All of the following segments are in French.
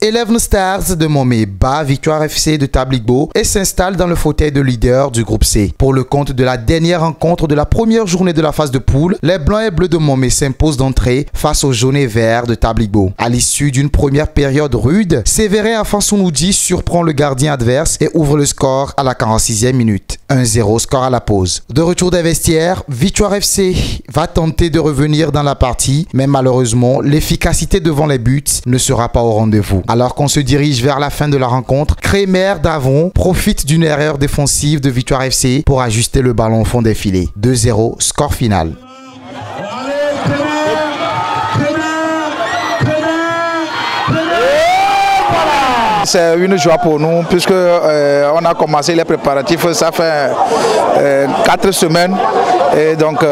Eleven Stars de Momé bat Victoire FC de Tabligbo et s'installe dans le fauteuil de leader du groupe C. Pour le compte de la dernière rencontre de la première journée de la phase de poule, les Blancs et Bleus de Momé s'imposent d'entrée face aux Jaunes et Verts de Tabligbo. À l'issue d'une première période rude, Séverin Afansonoudi surprend le gardien adverse et ouvre le score à la 46e minute. 1-0 score à la pause. De retour des vestiaires, Victoire FC va tenter de revenir dans la partie, mais malheureusement, l'efficacité devant les buts ne sera pas au rendez-vous. Alors qu'on se dirige vers la fin de la rencontre, Crémer d'Avon profite d'une erreur défensive de Victoire FC pour ajuster le ballon au fond des filets. 2-0, score final. C'est une joie pour nous puisque on a commencé les préparatifs, ça fait 4 semaines et donc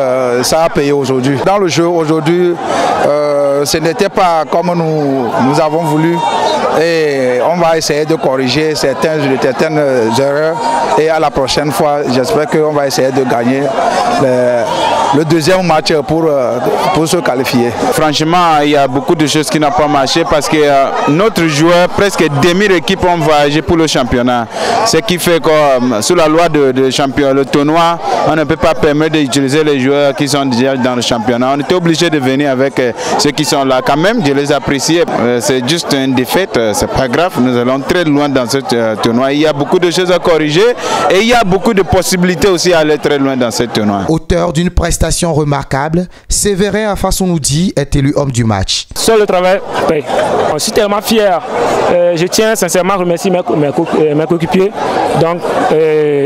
ça a payé aujourd'hui. Dans le jeu aujourd'hui, ce n'était pas comme nous avons voulu et on va essayer de corriger certaines erreurs et à la prochaine fois, j'espère qu'on va essayer de gagner le deuxième match pour se qualifier. Franchement, il y a beaucoup de choses qui n'ont pas marché parce que notre joueur, presque demi l'équipe ont voyagé pour le championnat. Ce qui fait que sous la loi de championnat, le tournoi, on ne peut pas permettre d'utiliser les joueurs qui sont déjà dans le championnat. On était obligé de venir avec ceux qui sont là. Quand même, je les apprécie. C'est juste une défaite, c'est pas grave. Nous allons très loin dans ce tournoi. Il y a beaucoup de choses à corriger et il y a beaucoup de possibilités aussi à aller très loin dans ce tournoi. Auteur d'une prestation remarquable, Séverin Afansonoudi est élu homme du match. Seul le travail paye. Je suis tellement fier. Je tiens sincèrement à remercier mes coéquipiers. Donc,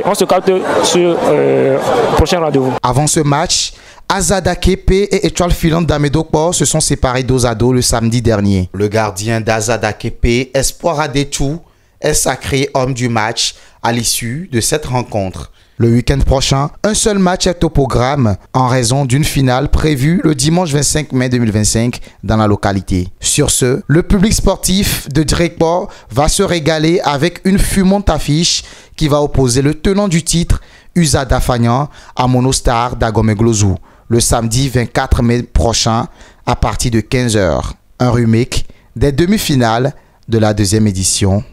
on se capte sur le prochain rendez-vous. Avant ce match, Azada Kepe et Étoile Filante d'Amedokpo se sont séparés dos à dos le samedi dernier. Le gardien d'Azada Kepe, Espoir Adetou, est sacré homme du match à l'issue de cette rencontre. Le week-end prochain, un seul match est au programme en raison d'une finale prévue le dimanche 25 mai 2025 dans la localité. Sur ce, le public sportif de Drekpo va se régaler avec une fumante affiche qui va opposer le tenant du titre, Usada Fagnan, à Monostar d'Agomeglozu, le samedi 24 mai prochain à partir de 15 h. Un remake des demi-finales de la deuxième édition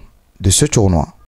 de ce tournoi.